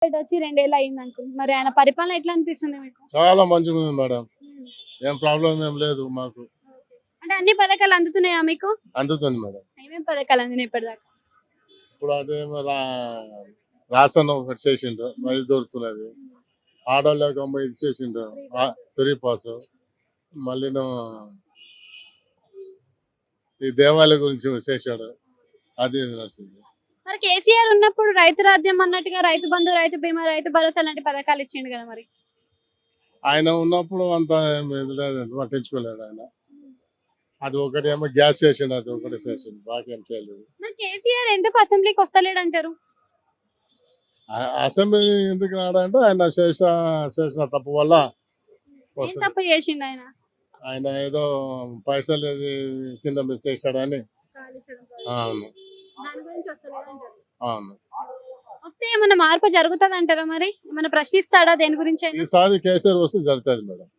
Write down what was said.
వచ్చి 2 ఏళ్ళు అయింది అంకుల్. మరి ఆయన పరిపాలన ఎట్లా అనిపిస్తుంది మీకు? చాలా మంచిగా ఉంది మేడం. హ్మ్. ఏం ప్రాబ్లం ఏం లేదు మాకు. అంటే అన్ని పథకాలు అందుతున్నాయా మీకు? అందుతుంది మేడం. ఏమేం పథకాలు అందినాయి ఇప్పటిదాకా? ఇప్పుడు అదేమో రాసన్ ఒకటి చేసిండు, అది దొరుకుతున్నది. ఆడోళ్ళకి ఇది చేసిండు, ఫ్రీ పాస్. మళ్ళీ ఈ దేవాలయం గురించి చేశాడు, అది నచ్చింది. మరి కేసీఆర్ ఉన్నప్పుడు రైతు రాజ్యం అన్నట్టుగా రైతు బంధు, రైతు బీమా, రైతు భరోసా లాంటి పథకాలు ఇచ్చిండు కదా మరి. ఆయన ఉన్నప్పుడు అంత ఇది లేదండి, పట్టించుకోలేడు ఆయన. అది ఒకటి ఏమో గ్యాస్ చేసిండు, అది ఒకటి చేసిండు, బాకేం చేయలేదు. మరి కేసీఆర్ ఎందుకు అసెంబ్లీకి వస్తలేడు అంటారు? అసెంబ్లీ ఎందుకు రాడంటే ఆయన చేసిన తప్పు వల్ల ఏం వస్తుంది. తప్పు చేసిండు ఆయన? ఆయన ఏదో పైసలు కింద మీద చేశాడని. అవును, దాని గురించి వస్తలేడు అంటారు. అవును. వస్తే ఏమన్నా మార్పు జరుగుతుంది అంటారా? మరి ఏమన్నా ప్రశ్నిస్తాడా దేని గురించి అయినా? ఈసారి కేసీఆర్ వస్తే జరుగుతుంది మేడం.